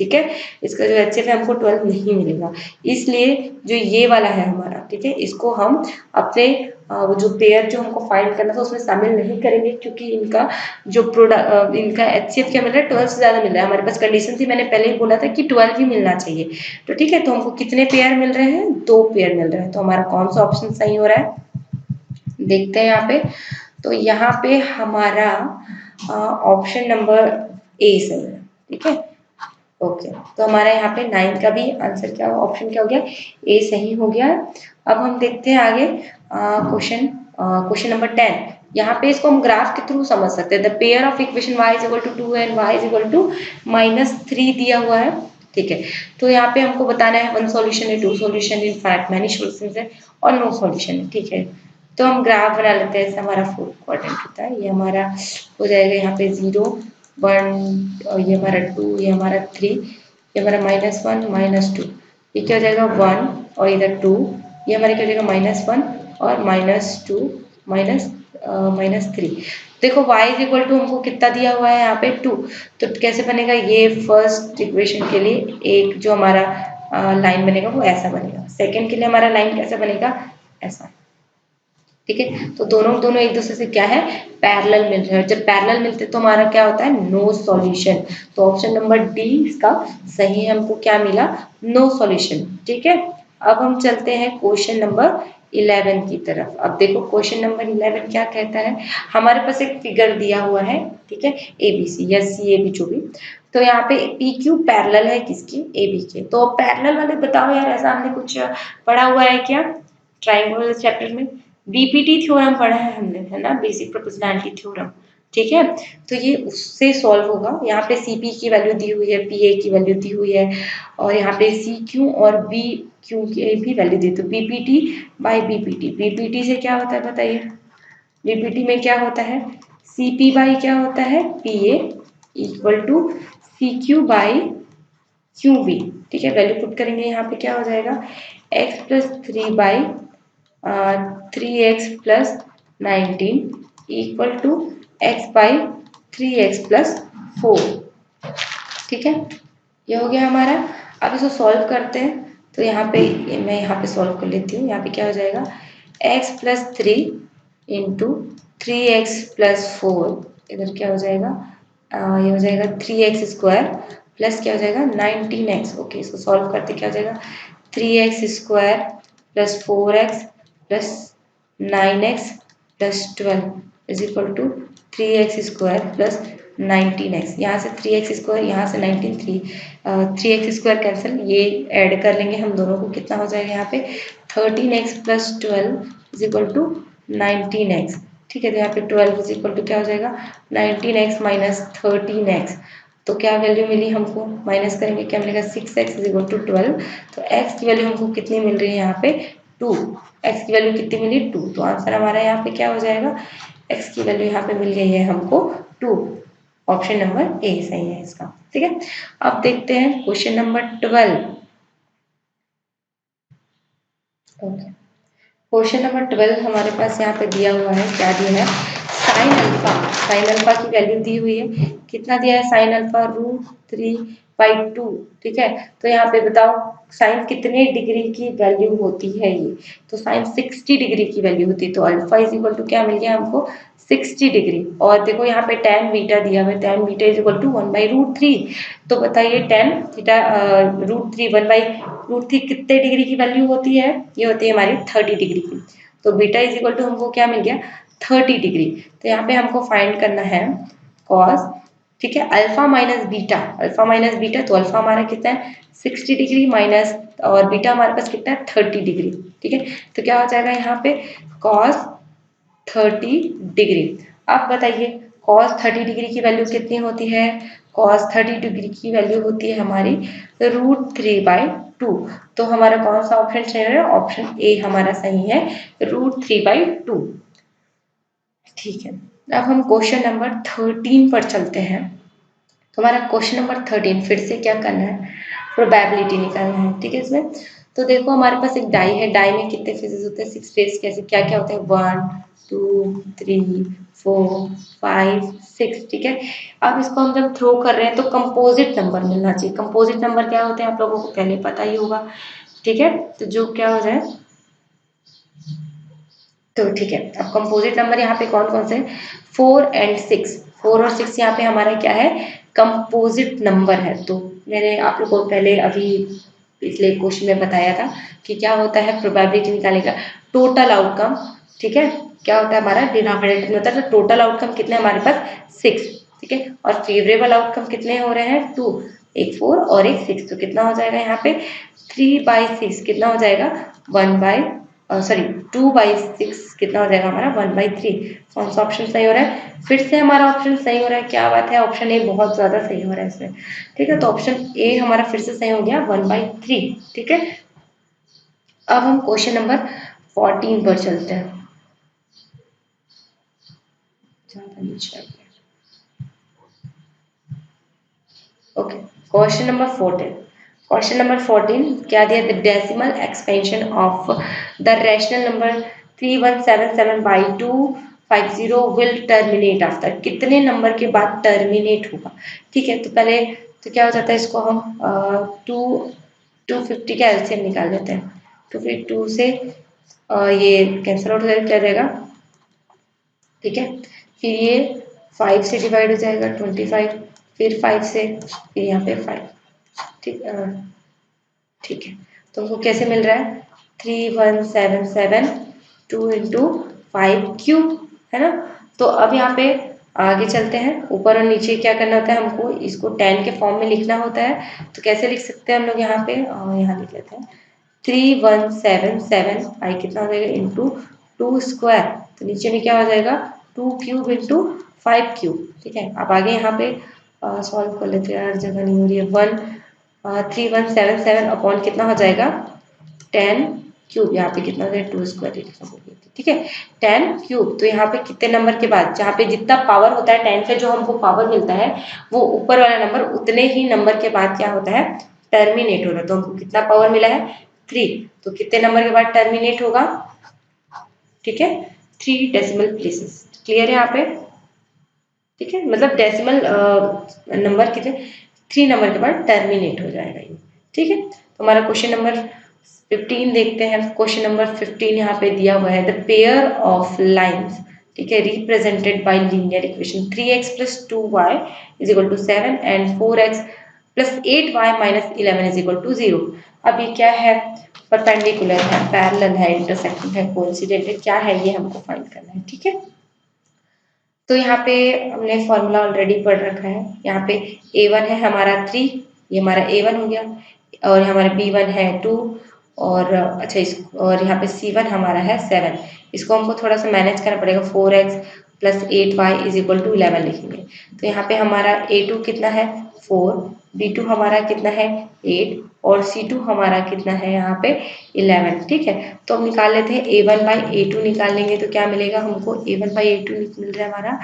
S1: ठीक है। इसका जो HCF है हमको 12 नहीं मिलेगा। इसलिए जो ये वाला है हमारा, ठीक है, इसको हम अपने वो जो पेयर जो हमको फाइंड करना था उसमें शामिल नहीं करेंगे, क्योंकि इनका जो प्रोडक्ट, इनका HCF क्या मिल रहा है, 12 से ज़्यादा मिल रहा है। हमारे पास कंडीशन थी, मैंने पहले ही बोला था कि 12 ही मिलना चाहिए। तो ठीक है, तो हमको कितने पेयर मिल रहे हैं, 2 पेयर मिल रहे हैं। तो हमारा कौन सा ऑप्शन सही हो रहा है, देखते हैं यहाँ पे। तो यहाँ पे हमारा ऑप्शन नंबर ए सही है, ठीक है। ओके, तो हमारा यहाँ पे 9 का भी आंसर क्या, ऑप्शन क्या हो गया, ए सही हो गया। अब हम देखते हैं आगे क्वेश्चन नंबर 10। यहाँ पे इसको हम ग्राफ के थ्रू समझ सकते हैं। The pair of equation y is equal to 2 and y is equal to -3 दिया हुआ है, ठीक है। तो यहाँ पे हमको बताना है 1 सॉल्यूशन है, 2 solution, in fact many solutions है और नो सॉल्यूशन है, ठीक है। तो हम ग्राफ बना लेते हैं, ऐसे हमारा 4 क्वाड्रेंट होता है। ये हमारा हो जाएगा यहाँ पे 0 1 और ये हमारा 2, ये हमारा 3, ये हमारा -1 -2, ये क्या हो जाएगा 1 और इधर 2, ये हमारे क्या हो जाएगा -1 और -2 -3। देखो y इज इक्वल टू हमको कितना दिया हुआ है यहाँ पे 2। तो कैसे बनेगा, ये फर्स्ट इक्वेशन के लिए एक जो हमारा लाइन बनेगा वो ऐसा बनेगा, सेकंड के लिए हमारा लाइन कैसा बनेगा, ऐसा, ठीक है। तो दोनों दोनों एक दूसरे से क्या है, पैरेलल मिल रहे हैं। जब पैरेलल मिलते तो हमारा क्या होता है, नो सॉल्यूशन। तो ऑप्शन नंबर डी इसका सही है, हमको क्या मिला, नो सॉल्यूशन, ठीक है। अब हम चलते हैं क्वेश्चन नंबर 11 की तरफ। अब देखो क्वेश्चन नंबर 11 क्या कहता है, हमारे पास एक फिगर दिया हुआ है, ठीक है, ABC या CAB जो भी। तो यहाँ पे PQ पैरेलल है किसकी, AB के। तो पैरेलल वाले बताओ यार, ऐसा हमने कुछ पढ़ा हुआ है क्या ट्राइंगल चैप्टर में, बीपीटी थ्योरम पढ़ा है हमने, है ना, बेसिक प्रोपोर्शनैलिटी थ्योरम, ठीक है। तो ये उससे सॉल्व होगा। यहाँ पे CP की वैल्यू दी हुई है, PA की वैल्यू दी हुई है और यहाँ पे CQ और BQ की भी वैल्यू दी। तो BPT बाय BPT, BPT से क्या होता है बताइए, BPT में क्या होता है, सी पी बाई क्या होता है, P A equal to C Q by Q B. ठीक है, वैल्यू पुट करेंगे यहाँ पे क्या हो जाएगा, X plus 3/3x+19 equal to X by 3x+4। ठीक है, ये हो गया हमारा। अब इसको सॉल्व करते हैं, तो यहाँ पे मैं यहाँ पे सॉल्व कर लेती हूँ। यहाँ पे क्या हो जाएगा, x+3 इंटू 3x+4, इधर क्या हो जाएगा, ये हो जाएगा 3x² प्लस क्या हो जाएगा 19x। ओके, इसको सॉल्व करते क्या हो जाएगा, 3x² plus 4x plus 9x plus 12 is equal to 3x² plus 19x। यहाँ से 3x², यहाँ से 19, 3x² कैंसिल, ये ऐड कर लेंगे हम दोनों को, कितना हो जाएगा यहाँ पे 13x plus 12 is equal to 19x। ठीक है, तो यहाँ पे 12 इज इक्वल टू क्या हो जाएगा 19x माइनस 13x। तो क्या वैल्यू मिली हमको, माइनस करेंगे क्या मिलेगा 6x इज इक्वल टू 12। तो x की वैल्यू हमको कितनी मिल रही है यहाँ पे 2, x की वैल्यू कितनी मिली 2। तो आंसर हमारा यहाँ पे क्या हो जाएगा, x की वैल्यू यहाँ पे मिल गई है हमको 2। ऑप्शन नंबर ए सही है इसका। ठीक है, अब देखते हैं question number 12। Okay, question number 12 हमारे पास यहाँ पे दिया हुआ है, क्या दिया है, साइन अल्फा। साइन अल्फा की वैल्यू दी हुई है, कितना दिया है साइन अल्फा √3/2। ठीक है, तो यहाँ पे बताओ साइन कितने डिग्री की वैल्यू होती है, ये तो साइन 60 डिग्री की वैल्यू होती है। तो अल्फा इज इक्वल टू क्या मिल गया हमको 60 डिग्री। और देखो यहाँ पे tan बीटा दिया हुआ है, tan beta is equal to 1/√3। तो बताइए tan थीटा √3 1/√3 कितने डिग्री की वैल्यू होती है, ये होती है हमारी 30 डिग्री की। तो बीटा इज इक्वल टू हमको क्या मिल गया 30 डिग्री। तो यहाँ पे हमको फाइंड करना है कॉस। ठीक है, alpha minus beta, alpha minus beta, तो अल्फा हमारा कितना है 60 डिग्री माइनस, और बीटा हमारे पास कितना है 30 डिग्री। ठीक है, तो क्या हो जाएगा यहाँ पे कॉस 30 डिग्री। अब बताइए कॉस 30 डिग्री की वैल्यू कितनी होती है, कॉस 30 डिग्री की वैल्यू होती है हमारी √3/2। तो हमारा कौन सा ऑप्शन सही है, ऑप्शन ए हमारा सही है √3/2। ठीक है, अब हम क्वेश्चन नंबर 13 पर चलते हैं। तो हमारा क्वेश्चन नंबर 13 फिर से क्या करना है, प्रोबेबिलिटी निकालना है। ठीक है, इसमें तो देखो हमारे पास एक डाई है, डाई में कितने फेजेस होते हैं 6 फेज। कैसे क्या क्या होते हैं 1 2 3 4 5 6। ठीक है, अब इसको हम जब थ्रो कर रहे हैं तो कंपोजिट नंबर मिलना चाहिए। कंपोजिट नंबर क्या होते हैं आप लोगों को पहले पता ही होगा। ठीक है, तो जो क्या हो जाए, तो ठीक है, अब कंपोजिट नंबर यहाँ पे कौन कौन से 4 एंड 6, 4 और 6 यहाँ पे हमारा क्या है कंपोजिट नंबर है। तो मैंने आप लोगों को पहले अभी पिछले क्वेश्चन में बताया था कि क्या होता है प्रोबेबिलिटी निकालने का टोटल आउटकम। ठीक है, क्या होता है हमारा डिनोमिनेटर में होता है, तो टोटल आउटकम कितने हमारे पास 6। ठीक है, और फेवरेबल आउटकम कितने हो रहे हैं 2, एक 4 और एक 6। तो कितना हो जाएगा यहाँ पे 3/6 कितना हो जाएगा 2/6 कितना हो जाएगा हमारा 1/3। कौन सा ऑप्शन सही हो रहा है, फिर से हमारा ऑप्शन सही हो रहा है, क्या बात है, ऑप्शन ए बहुत ज्यादा सही हो रहा है इसमें। ठीक है, तो ऑप्शन ए हमारा फिर से सही हो गया 1/3। ठीक है, अब हम क्वेश्चन नंबर 14 पर चलते हैं। Okay, question number 14। Question number 14 क्या दिया, the decimal expansion of the rational number 3177/250 will terminate after. कितने नंबर के बाद टर्मिनेट होगा। ठीक है, तो पहले तो क्या हो जाता है, इसको हम 250 का एलसीएम निकाल लेते हैं। तो फिर 2 से ये कैंसिल आउट हो जाएगा। ठीक है, फिर ये 5 से डिवाइड हो जाएगा 25, फिर 5 से, फिर यहाँ पे 5। ठीक ठीक है, तो हमको कैसे मिल रहा है 3177 इंटू 5 क्यूब, है ना। तो अब यहाँ पे आगे चलते हैं, ऊपर और नीचे क्या करना होता है हमको, इसको 10 के फॉर्म में लिखना होता है। तो कैसे लिख सकते हैं हम लोग यहाँ पे, यहाँ लिख लेते हैं 3177 आई कितना हो जाएगा इंटू 2 स्क्वायर। तो नीचे में क्या हो जाएगा 2 क्यूब इंटू 5 क्यूब। ठीक है, अब आगे यहाँ पे सॉल्व कर लेते हैं, हर जगह नहीं हो रही है। 3177 अपॉन कितना हो जाएगा 10 क्यूब, यहाँ पे कितना हो जाएगा 2 स्क्वायर, ठीक है 10 क्यूब। तो यहाँ पे कितने नंबर के बाद, जहाँ पे जितना पावर होता है 10 से जो हमको पावर मिलता है वो ऊपर वाला नंबर उतने ही नंबर के बाद क्या होता है, टर्मिनेट होगा। तो हमको कितना पावर मिला है 3, तो कितने नंबर के बाद टर्मिनेट होगा, ठीक है 3 डेसिमल प्लेसेस। क्लियर है यहाँ पे, ठीक है मतलब डेसिमल नंबर कितने 3 नंबर के बाद टर्मिनेट हो जाएगा ये, ठीक है। तो हमारा क्वेश्चन नंबर 15 देखते हैं। क्वेश्चन नंबर 15 यहाँ पे दिया हुआ है, द पेयर ऑफ लाइन्स, ठीक है, represented by linear equation 3x plus 2y is equal to 7 and 4x plus 8y minus 11 is equal to 0। अब ये क्या है, परपेंडिकुलर है, पैरेलल है, इंटरसेक्टिंग है, कोइंसिडेंट है, क्या है ये हमको फाइंड करना है, ठीक है। तो यहाँ पे हमने फॉर्मूला ऑलरेडी पढ़ रखा है। यहाँ पे a1 है हमारा 3, ये हमारा a1 हो गया, और हमारा b1 है 2, और अच्छा इस और यहाँ पे c1 हमारा है 7। इसको हमको थोड़ा सा मैनेज करना पड़ेगा, 4x plus 8y is equal to 11 लिखेंगे। तो यहाँ पे हमारा a2 कितना है 4, b2 हमारा कितना है 8, और c2 हमारा कितना है यहाँ पे 11, ठीक है। तो हम निकाल लेते हैं a1 बाई a2, निकाल लेंगे तो क्या मिलेगा हमको, a1 बाई a2 मिल रहा है हमारा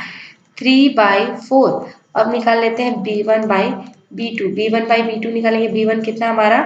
S1: 3/4। अब निकाल लेते हैं b1 by b2, b1 by b2 निकालेंगे, b1 कितना हमारा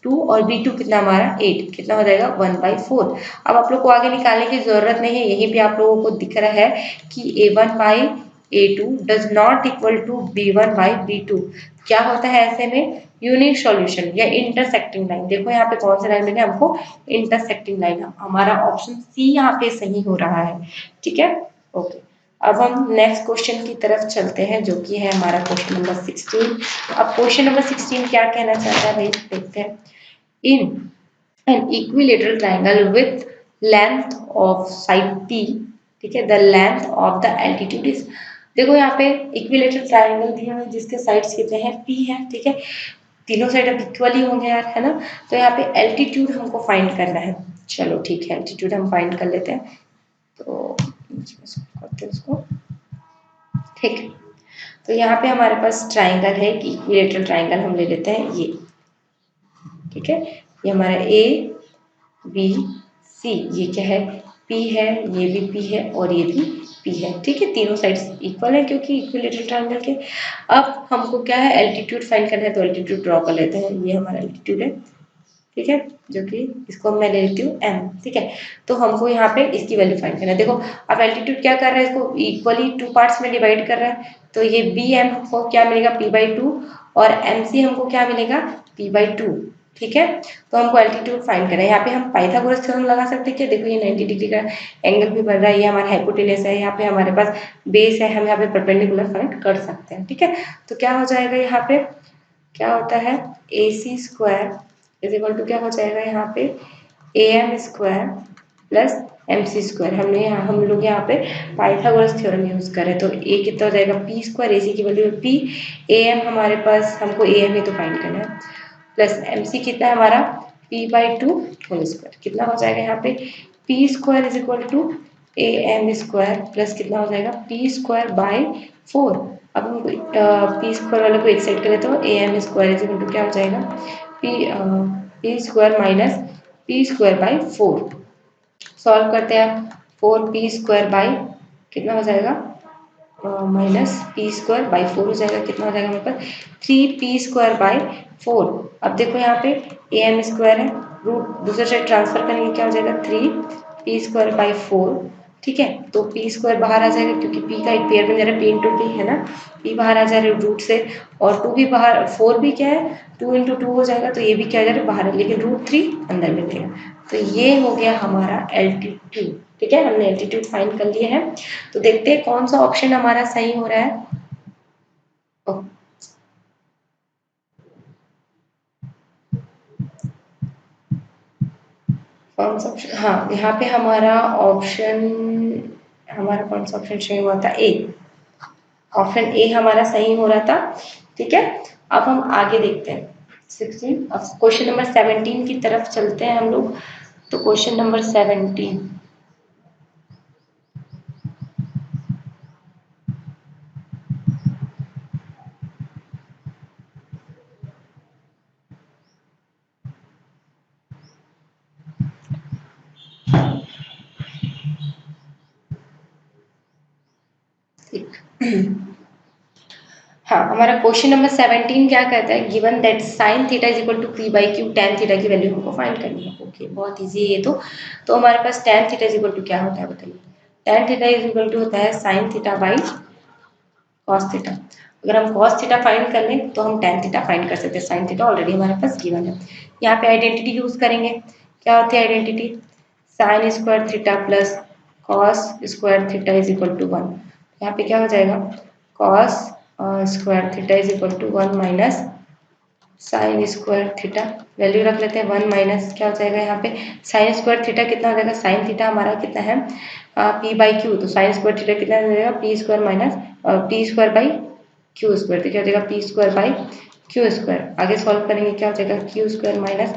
S1: 2 और b2 कितना हमारा 8, कितना हो जाएगा 1/4। अब आप लोग को आगे निकालने की जरूरत नहीं है, यहीं पे आप लोगों को दिख रहा है कि a1 by a2 does not equal to b1 by b2। क्या होता है ऐसे में, यूनिक सॉल्यूशन या इंटरसेक्टिंग लाइन। देखो यहाँ पे कौन सा लाइन मिले हमको, इंटरसेक्टिंग लाइन। हमारा ऑप्शन सी यहाँ पे सही हो रहा है, ठीक है ओके। अब हम नेक्स्ट क्वेश्चन की तरफ चलते हैं, जो कि है हमारा क्वेश्चन नंबर 16। अब क्वेश्चन नंबर 16 क्या कहना चाहता है भाई, देखते हैं। In an equilateral triangle with length of side p, ठीक है, the length of the altitude is. देखो यहाँ पे इक्विलेटरल ट्राइंगल दिया है जिसके साइड्स कितने हैं p है, ठीक है, तीनों साइड अब इक्वली होंगे यार, है ना। तो यहाँ पे एल्टीट्यूड हमको फाइंड करना है। चलो ठीक है, एल्टीट्यूड हम फाइंड कर लेते हैं। तो करते हैं इसको, ठीक है। तो यहाँ पे हमारे पास ट्राइंगल है कि इक्विलेटरल ट्राइंगल हम ले लेते हैं ये, ठीक है। ये हमारा ए बी सी, ये क्या है P है, ये भी P है और ये भी P है, ठीक है। तीनों साइड्स इक्वल है क्योंकि इक्विलेटरल ट्रायंगल के। अब हमको क्या है एल्टीट्यूड फाइंड करना है, तो एल्टीट्यूड ड्रॉ कर लेते हैं। ये हमारा एल्टीट्यूड है, ठीक है, जो कि इसको मैं ले लेती हूँ m, ठीक है। तो हमको यहाँ पे इसकी वैल्यू फाइंड करना है। देखो अब एल्टीट्यूड क्या कर रहा है, इसको इक्वली 2 पार्ट्स में डिवाइड कर रहा है। तो ये bm हमको क्या मिलेगा p/2, और mc हमको क्या मिलेगा p/2, ठीक है। तो हमको एल्टीट्यूड फाइंड करना है। यहाँ पे हम पाइथागोरस थ्योरम लगा सकते हैं क्या, देखो ये 90 डिग्री का एंगल भी बन रहा है, ये हमारा हाइपोटेनस है, यहाँ पे हमारे पास बेस है, हम यहाँ पे परपेंडिकुलर फाइंड कर सकते हैं, ठीक है। तो क्या हो जाएगा यहाँ पे, क्या होता है AC square is equal to क्या हो जाएगा यहाँ पे AM square plus MC square. हमने यहाँ हम लोग यहाँ पे पाइथागोरस थ्योरम यूज करें, तो A कितना हो जाएगा P स्क्वायर, AC की वैल्यू P, AM हमारे पास हमको AM ही तो फाइंड करना है, प्लस MC कितना है हमारा p/2 होल स्क्वायर, कितना हो जाएगा यहाँ पे p square is equal to AM square plus कितना हो जाएगा p स्क्वायर बाई 4। अब हम p स्क्वायर वाले को एक साइड करें तो AM square is equal to क्या हो जाएगा p square minus p square by 4। Solve करते हैं, 4p स्क्वायर बाई कितना हो जाएगा माइनस p स्क्वायर बाई 4 हो जाएगा, कितना हो जाएगा हमारे पास 3p स्क्वायर बाई 4। अब देखो यहाँ पे AM स्क्वायर है, रूट दूसरे साइड ट्रांसफर करेंगे क्या हो जाएगा 3p स्क्वायर बाई 4, ठीक है। तो p स्क्वायर बाहर आ जाएगा क्योंकि p का एक पेयर बन जा रहा है, p इंटू p है ना, p बाहर आ जा रहा है रूट से, और 2 भी बाहर, 4 भी क्या है 2 इंटू 2 हो जाएगा, तो ये भी क्या आ जा रहा है बाहर है, लेकिन √3 अंदर मिलेगा। तो ये हो गया हमारा एल्टीट्यूड, ठीक है, हमने एल्टीट्यूड फाइंड कर लिया है। तो देखते हैं कौन सा ऑप्शन हमारा सही हो रहा है। कौन सा ऑप्शन, हाँ यहाँ पे हमारा ऑप्शन, हमारा कौन सा ऑप्शन सही हुआ था, ए, ऑप्शन ए हमारा सही हो रहा था, ठीक है। अब हम आगे देखते हैं 16, अब क्वेश्चन नंबर 17 की तरफ चलते हैं हम लोग। तो क्वेश्चन नंबर 17, हाँ, हमारा क्वेश्चन नंबर 17 क्या कहता है, given that sine theta is equal to p by q, tan theta की वैल्यू हमको फाइंड करनी है। ओके, बहुत इजी है ये तो हमारे पास tan theta is equal to क्या होता है बताइए। Tan theta is equal to होता है sine theta by cos theta. अगर हम कॉस थीटा फाइंड कर लें तो हम टेन थीटा फाइंड कर सकते हैं, साइन थीटा ऑलरेडी हमारे पास गिवन है। यहाँ पे आइडेंटिटी यूज करेंगे, क्या होती है identity, sine square theta plus cos square theta is equal to one. यहाँ पे क्या हो जाएगा, cos square theta is equal to one minus sine square theta, value रख लेते हैं वन माइनस क्या हो जाएगा यहाँ पे, साइन स्क्वायर थीटा कितना हो जाएगा, साइन थीटा हमारा कितना है पी बाई क्यू, तो साइन स्क्वायर थीटा कितना हो जाएगा, P square minus P square by Q square, तो क्या हो जाएगा P square by Q square. आगे सॉल्व करेंगे क्या हो जाएगा, Q square minus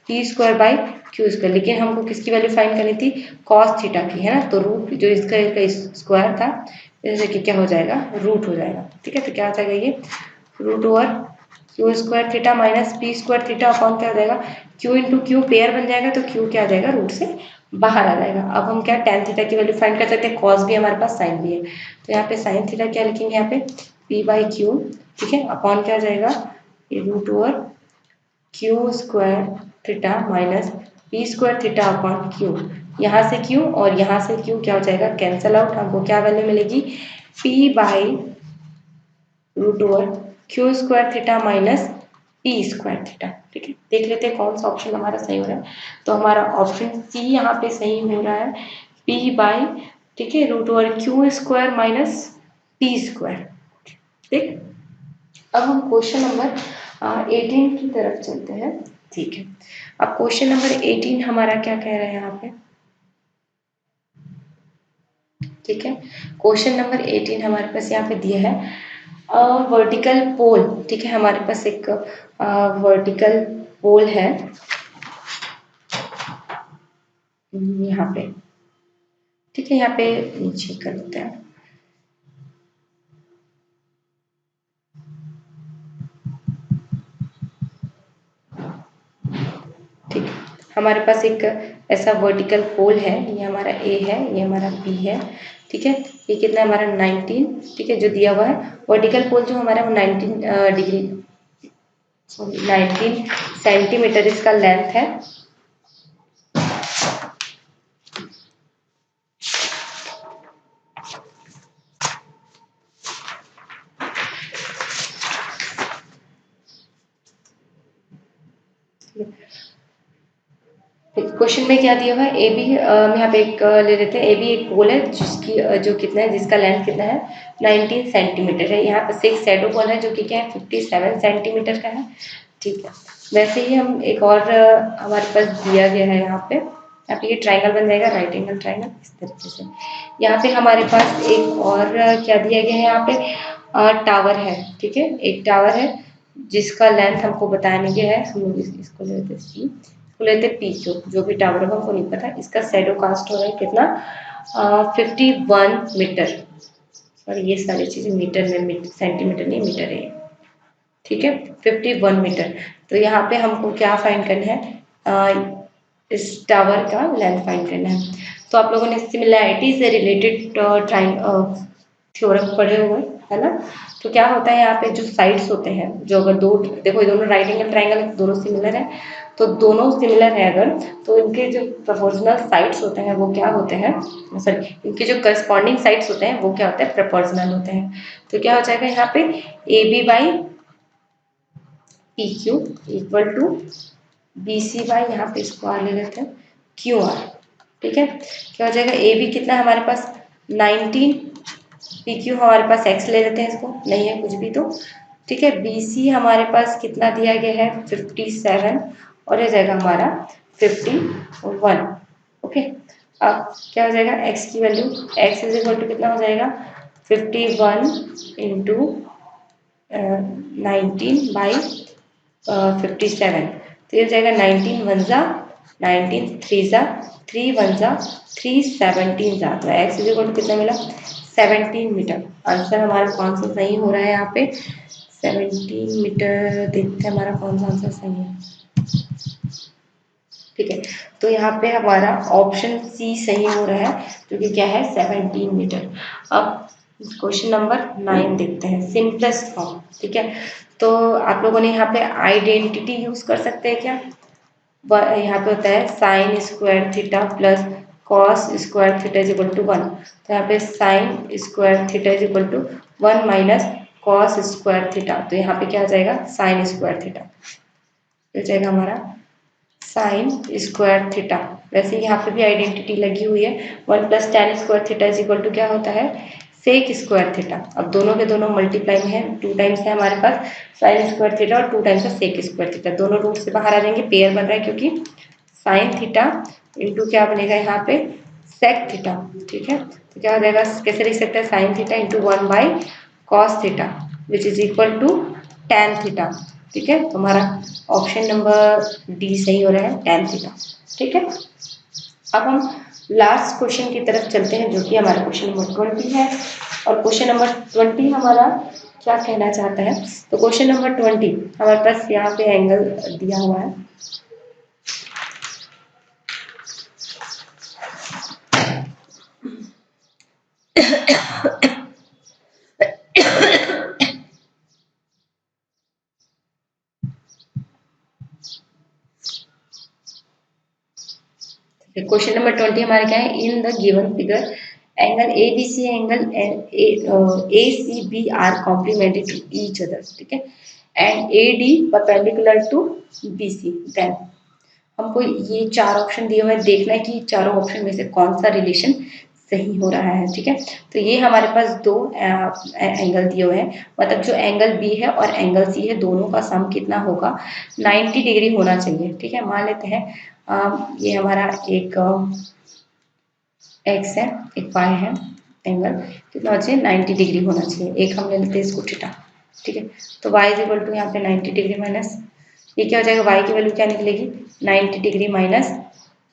S1: P square by Q square, लेकिन हमको किसकी वैल्यू फाइंड करनी थी, कॉस थीटा की, है ना, तो रूट जो इसका स्क्वायर था जैसे कि क्या हो जाएगा, रूट हो जाएगा। ठीक है, तो क्या हो जाएगा ये root over Q square theta minus P square theta upon क्या हो जाएगा, क्यू इंटू क्यू पेयर बन जाएगा, तो क्यू क्या आ जाएगा, रूट से बाहर आ जाएगा। अब हम क्या टेन थीटा की वैल्यू फाइंड कर सकते हैं, कॉस भी हमारे पास साइन भी है, तो यहाँ पे साइन थीटा क्या लिखेंगे, यहाँ पे पी बाई क्यू, ठीक है, अपॉन क्या आ जाएगा, ये root over Q square theta minus P square theta upon Q, यहाँ से क्यू और यहाँ से क्यू क्या हो जाएगा, कैंसल आउट, हमको क्या वैल्यू मिलेगी, P by root over Q square theta minus P square theta. ठीक है, देख लेते हैं कौन सा ऑप्शन हमारा सही हो रहा है, तो हमारा ऑप्शन सी यहाँ पे सही हो रहा है, पी बाई, ठीक है, root over Q square minus P square. ठीक, अब हम क्वेश्चन नंबर 18 की तरफ चलते हैं। ठीक है, अब क्वेश्चन नंबर 18 हमारा क्या कह रहा है यहाँ पे, ठीक है, क्वेश्चन नंबर 18 हमारे पास यहाँ पे दिया है वर्टिकल पोल। ठीक है, हमारे पास एक वर्टिकल पोल है यहाँ पे, ठीक है, यहाँ पे नीचे कर लेते हैं। ठीक है, हमारे पास एक ऐसा वर्टिकल पोल है, ये हमारा ए है, ये हमारा बी है। ठीक है, ये कितना है हमारा 19, ठीक है, जो दिया हुआ है वर्टिकल पोल जो हमारा वो 19 डिग्री, सॉरी 19 सेंटीमीटर इसका लेंथ है। क्वेश्चन में क्या दिया हुआ है, ए बी यहाँ पे एक ले लेते हैं, ए बी एक पोल है जिसकी जो कितना है, जिसका लेंथ कितना है 19 सेंटीमीटर है। यहाँ पर एक शैडो पोल है जो कि क्या है 57 सेंटीमीटर का है। ठीक है, वैसे ही हम एक और हमारे पास दिया गया है यहाँ पे ये ट्राइंगल बन जाएगा, राइट एंगल ट्राइंगल इस तरीके से। यहाँ पे हमारे पास एक और क्या दिया गया है, यहाँ पे टावर है। ठीक है, एक टावर है जिसका लेंथ हमको बताने के है, हम लोग इसको लेते हैं सी, इसको लेते हैं पी क्यू, जो भी टावर होगा हमको नहीं पता, इसका शैडो कास्ट हो रहा है कितना 51 मीटर, और ये सारी चीज़ें मीटर में, सेंटीमीटर नहीं मीटर है। ठीक है, 51 मीटर। तो यहाँ पे हमको क्या फाइंड करना है, इस टावर का लेंथ फाइंड करना है। तो आप लोगों ने सिमिलैरिटी से रिलेटेड थ्योरम पढ़े हुए है ना, तो क्या होता है यहाँ पे जो साइड्स होते हैं, जो अगर दो, देखो ये दोनों राइट एंगल ट्राइंगल दोनों सिमिलर है, तो दोनों सिमिलर है अगर, तो इनके जो प्रोपोर्शनल साइड्स होते हैं वो क्या होते हैं, सॉरी इनके जो करस्पॉन्डिंग साइड्स होते हैं वो क्या होते हैं, प्रोपोर्शनल होते हैं। तो क्या हो जाएगा यहाँ पे A B by P Q equal to B C by, यहाँ पे इसको आर ले लेते हैं क्यू आर। ठीक है, क्या हो जाएगा, ए बी कितना है हमारे पास 19, पी क्यू हमारे पास एक्स ले लेते हैं, इसको नहीं है कुछ भी तो। ठीक है, बी सी हमारे पास कितना दिया गया है 57, और ये जाएगा हमारा 51। ओके, अब क्या हो जाएगा, एक्स की value, X is equal to कितना हो जाएगा 51 इंटू 19 बाई 57, तो ये हो जाएगा 19 वन ज़ा 19, 3 ज़ा 3, 1 ज़ा 3, 17 ज़ा, तो एक्स इज इक्वल टू कितना मिला 17 मीटर। आंसर हमारा कौन सा सही हो रहा है यहाँ पे 17 मीटर, देखते हैं हमारा कौन सा आंसर सही है। ठीक है, तो यहाँ पे हमारा ऑप्शन सी सही हो रहा है, जो कि क्या है 17 मीटर। अब क्वेश्चन नंबर 9 देखते हैं, सिंपलेस्ट फॉर्म। ठीक है, तो आप लोगों ने यहाँ पे आइडेंटिटी यूज कर सकते हैं क्या? यहाँ पे होता है sine square theta plus cos square theta is equal to 1। तो यहाँ पे sine square theta is equal to 1 minus cos square theta. तो यहाँ पे क्या आ जाएगा? साइन स्क्वायर थीटा हो जाएगा हमारा साइन स्क्वायर थीटा। वैसे यहाँ पे भी आइडेंटिटी लगी हुई है, 1 plus tan square theta is equal to क्या होता है? Sec square theta. अब दोनों के दोनों मल्टीप्लाई में है, 2 टाइम्स है हमारे पास साइन स्क्वायर थीटा और 2 टाइम्स है सेक स्क्वायर थीटा। दोनों रूट से बाहर आ जाएंगे, पेयर बन रहा है क्योंकि साइन थीटा इंटू क्या बनेगा यहाँ पे? Sec theta. ठीक है, तो क्या हो जाएगा? कैसे लिख सकते हैं? Sine theta into 1 by cos theta which is equal to tan theta. ठीक है, तो हमारा ऑप्शन नंबर डी सही हो रहा है, टेन थीटा। ठीक है, अब हम लास्ट क्वेश्चन की तरफ चलते हैं जो कि हमारा क्वेश्चन नंबर 20 है। और क्वेश्चन नंबर 20 हमारा क्या कहना चाहता है? तो क्वेश्चन नंबर 20 हमारे पास यहाँ पे एंगल दिया हुआ है। क्वेश्चन नंबर 20 हमारे क्या है? In the given figure angle A B C angle A C B are complementary to each other. ठीक है, and A D perpendicular to B C. Then हमको ये चार ऑप्शन दिए हुए हैं, देखना है कि चारों ऑप्शन में से कौन सा रिलेशन सही हो रहा है। ठीक है, तो ये हमारे पास दो एंगल दिए हुए हैं, मतलब जो एंगल बी है और एंगल सी है दोनों का सम कितना होगा? 90 डिग्री होना चाहिए। ठीक है, मान लेते हैं ये हमारा एक एक्स है, एक वाई है, एंगल कितना होना चाहिए? 90 डिग्री होना चाहिए। एक हम ले लेते हैं इसको थीटा। ठीक है, तो वाई इज इक्वल टू यहाँ पे 90 डिग्री माइनस ये क्या हो जाएगा? वाई की वैल्यू क्या निकलेगी? 90 डिग्री माइनस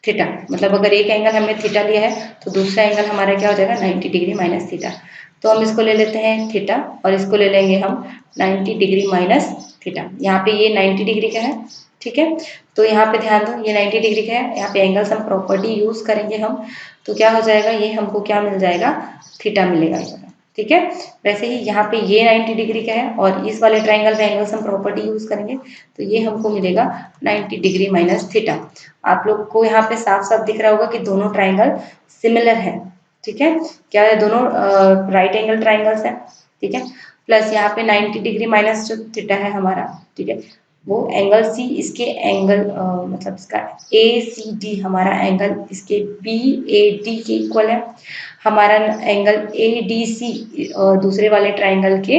S1: थीटा। मतलब अगर एक एंगल हमने थीटा लिया है तो दूसरा एंगल हमारा क्या हो जाएगा? 90 डिग्री माइनस थीटा। तो हम इसको ले लेते हैं थीटा और इसको ले लेंगे हम 90 डिग्री माइनस थीटा। यहाँ पे ये 90 डिग्री का है। ठीक है, तो यहाँ पे ध्यान दो, ये 90 डिग्री का है। यहाँ पे एंगल सम प्रॉपर्टी यूज करेंगे हम, तो क्या हो जाएगा? ये हमको क्या मिल जाएगा? थीटा मिलेगा। ठीक है, वैसे ही यहाँ पे ये 90 डिग्री का है और इस वाले ट्राइंगल में एंगल सम प्रॉपर्टी यूज करेंगे तो ये हमको मिलेगा 90 डिग्री माइनस थीटा। आप लोग को यहाँ पे साफ साफ दिख रहा होगा कि दोनों ट्राइंगल सिमिलर है। ठीक है, क्या है? दोनों राइट एंगल ट्राइंगल्स है। ठीक है, प्लस यहाँ पे 90 डिग्री माइनस जो थीटा है हमारा, ठीक है, वो एंगल सी इसके एंगल मतलब इसका ए सी डी हमारा एंगल इसके बी ए डी के इक्वल है। हमारा एंगल ए डी सी दूसरे वाले ट्राइंगल के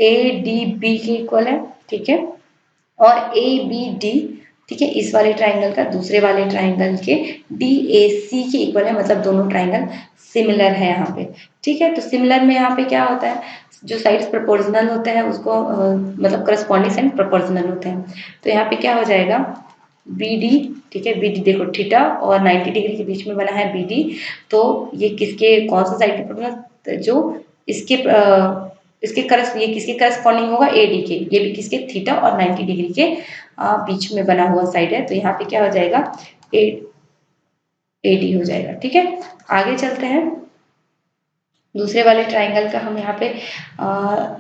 S1: ए डी बी के इक्वल है। ठीक है, और ए बी डी, ठीक है, इस वाले ट्राइंगल का दूसरे वाले ट्राइंगल के डी ए सी के इक्वल है, मतलब दोनों ट्राइंगल सिमिलर है यहाँ पे। ठीक है, तो सिमिलर में यहाँ पे क्या होता है? जो साइड्स प्रोपोर्शनल होते हैं उसको मतलब करस्पॉन्डिंग साइड प्रोपोर्शनल होते हैं। तो यहाँ पे क्या हो जाएगा? B D. ठीक है, बी डी देखो थीटा और 90 डिग्री के बीच में बना है बी डी, तो ये किसके कौन सा साइड के प्रोपोर्शनल? जो इसके ये किसके करस्पॉन्डिंग होगा? ए डी के। ये भी किसके? थीटा और 90 डिग्री के बीच में बना हुआ साइड है, तो यहाँ पे क्या हो जाएगा? ए डी हो जाएगा। ठीक है, आगे चलते हैं। दूसरे वाले ट्राइंगल का हम यहाँ पे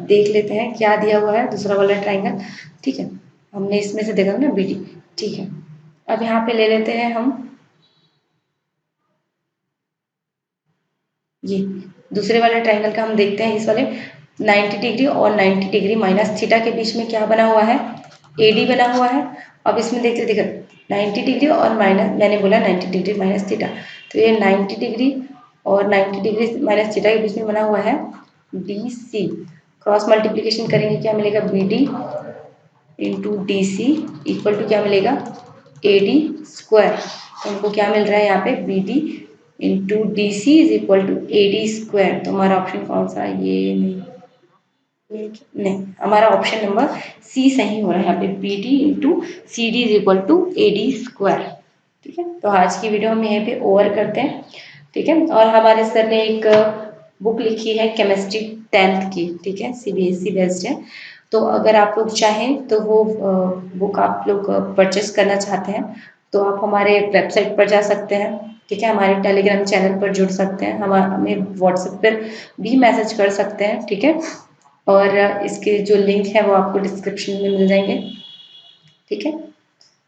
S1: देख लेते हैं क्या दिया हुआ है दूसरा वाला ट्राइंगल। ठीक है, हमने इसमें से देखा ना बी डी। ठीक है, अब यहाँ पे ले लेते हैं हम ये दूसरे वाले ट्राइंगल का। हम देखते हैं इस वाले 90 डिग्री और 90 डिग्री माइनस थीटा के बीच में क्या बना हुआ है? ए डी बना हुआ है। अब इसमें देखते देखो 90 डिग्री और माइनस, मैंने बोला 90 डिग्री माइनस थीटा, तो ये 90 डिग्री और 90 डिग्री माइनस थीटा के बीच में बना हुआ है डी सी। क्रॉस मल्टीप्लीकेशन करेंगे क्या मिलेगा? B D into D C equal to क्या मिलेगा? A D square. तो हमको क्या मिल रहा है यहाँ पे? B D into D C is equal to A D square. तो हमारा ऑप्शन कौन सा? ये नहीं, हमारा ऑप्शन नंबर सी सही हो रहा है। यहाँ पे B D into C D is equal to A D square. ठीक है, तो आज की वीडियो हम यहीं पे ओवर करते हैं। ठीक है, और हमारे सर ने एक बुक लिखी है केमिस्ट्री 10th की। ठीक है, सीबीएसई बेस्ड है, तो अगर आप लोग चाहें तो वो बुक आप लोग परचेस करना चाहते हैं तो आप हमारे वेबसाइट पर जा सकते हैं। ठीक है, हमारे टेलीग्राम चैनल पर जुड़ सकते हैं, हम हमें व्हाट्सएप पर भी मैसेज कर सकते हैं। ठीक है, और इसके जो लिंक है वो आपको डिस्क्रिप्शन में मिल जाएंगे। ठीक है।